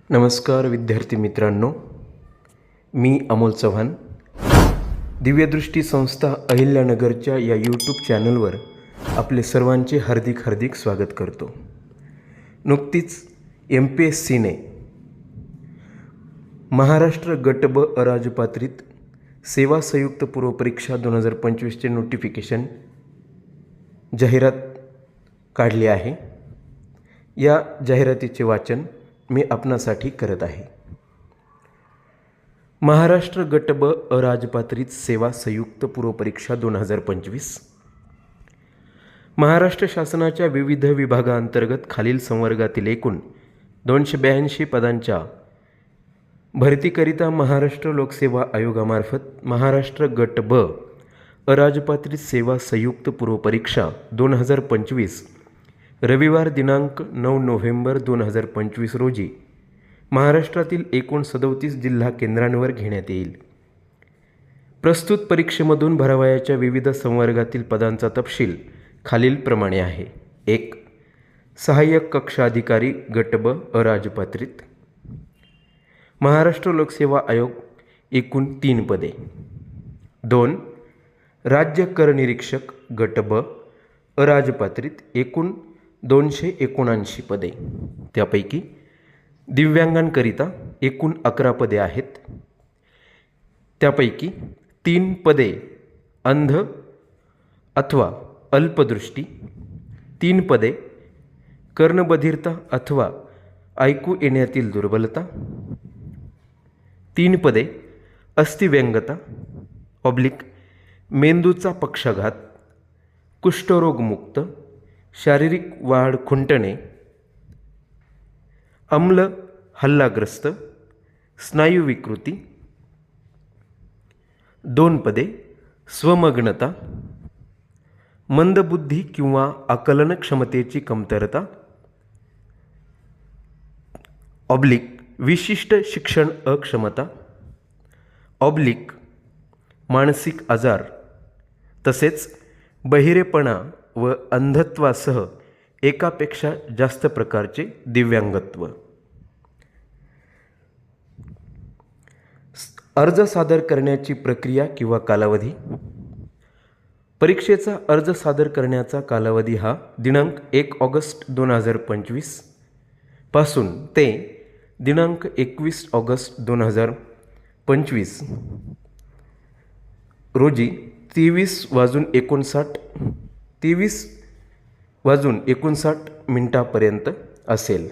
नमस्कार विद्यार्थी मित्रांनो, मी अमोल चव्हाण दिव्यदृष्टी संस्था अहिल्यानगरच्या या यूट्यूब चॅनलवर आपले सर्वांचे हार्दिक स्वागत करतो। नुकतीच MPSCने महाराष्ट्र गट ब अराजपत्रित सेवा संयुक्त पूर्व परीक्षा 2025 चे नोटिफिकेशन जाहिरात काढली आहे। या जाहिरातीचे वाचन मी आपणासाठी करत आहे। महाराष्ट्र गट ब अराजपत्रित सेवा संयुक्त पूर्व परीक्षा 2025 महाराष्ट्र शासनाच्या विविध विभागांतर्गत खालील संवर्गातील एकूण 282 पदांच्या भरतीकरिता महाराष्ट्र लोकसेवा आयोगामार्फत महाराष्ट्र गट ब अराजपत्रित सेवा संयुक्त पूर्व परीक्षा 2025 रविवार दिनांक 9 नोव्हेंबर 2025 रोजी महाराष्ट्रातील एकूण 37 जिल्हा केंद्रांवर घेण्यात येईल। प्रस्तुत परीक्षेमधून भरावयाच्या विविध संवर्गातील पदांचा तपशील खालीलप्रमाणे आहे। 1. सहाय्यक कक्ष अधिकारी गट ब अराजपत्रित महाराष्ट्र लोकसेवा आयोग एकूण 3 पदे। 2. राज्य कर निरीक्षक गट ब अराजपत्रित एकूण 279 पदे, त्यापैकी दिव्यांगांकरिता एकूण 11 पदे आहेत। त्यापैकी 3 पदे अंध अथवा अल्पदृष्टी, 3 पदे कर्णबधिरता अथवा ऐकू येण्यातील दुर्बलता, 3 पदे अस्थिव्यंगता मेंदूचा पक्षाघात, कुष्ठरोगमुक्त, शारीरिक वाढ खुंटणे, अम्ल हल्लाग्रस्त, स्नायू विकृती, 2 पदे स्वमग्नता, मंदबुद्धी किंवा आकलन क्षमतेची कमतरता, विशिष्ट शिक्षण अक्षमता, मानसिक आजार, तसेच बहिरेपणा व अंधत्वासह एकापेक्षा जास्त प्रकारचे दिव्यांगत्व। अर्ज सादर करण्याची प्रक्रिया किंवा कालावधी। परीक्षेचा अर्ज सादर करण्याचा कालावधी हा दिनांक 1 ऑगस्ट 2025 पासून ते दिनांक 21 ऑगस्ट 2025 रोजी 23:59 मिनिटांपर्यंत असेल।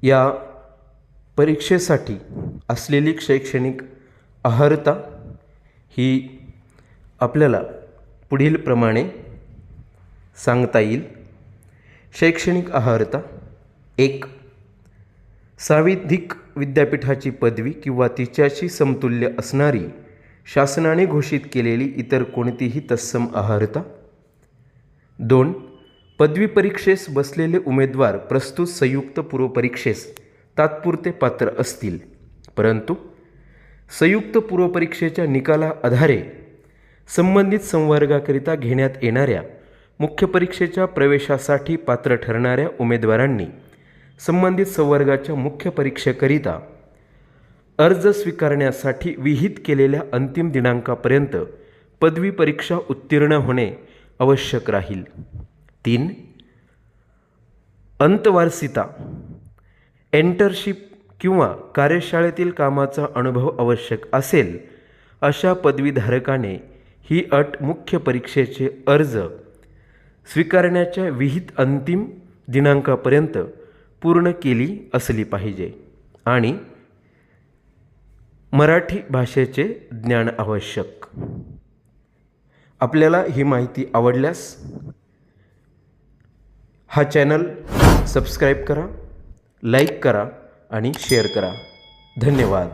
या परीक्षेसाठी असलेली शैक्षणिक अर्हता ही आपल्याला पुढील प्रमाणे सांगता येईल। शैक्षणिक अर्हता: 1. सांविधिक विद्यापीठाची पदवी किंवा तिच्याशी समतुल्य असणारी शासनाने घोषित केलेली इतर कोणतीही तत्सम अर्हता। 2. पदवी परीक्षेस बसलेले उमेदवार प्रस्तुत संयुक्त पूर्व परीक्षेस तात्पुरते पात्र असतील, परंतु संयुक्त पूर्व परीक्षेच्या निकाला आधारे संबंधित संवर्गाकरिता घेण्यात येणाऱ्या मुख्य परीक्षेच्या प्रवेशासाठी पात्र ठरणाऱ्या उमेदवारांनी संबंधित संवर्गाच्या मुख्य परीक्षेकरिता अर्ज स्वीकारण्यासाठी विहित केलेल्या अंतिम दिनांकापर्यंत पदवी परीक्षा उत्तीर्ण होणे आवश्यक राहील। 3. अंतवार्षिकता, एंटरशिप किंवा कार्यशाळेतील कामाचा अनुभव आवश्यक असेल अशा पदवीधारकाने ही अट मुख्य परीक्षेचे अर्ज स्वीकारण्याच्या विहित अंतिम दिनांकापर्यंत पूर्ण केली असली पाहिजे आणि मराठी भाषेचे ज्ञान आवश्यक। आपल्याला ही माहिती आवडल्यास हा चॅनल सबस्क्राईब करा, लाईक करा आणि शेअर करा। धन्यवाद।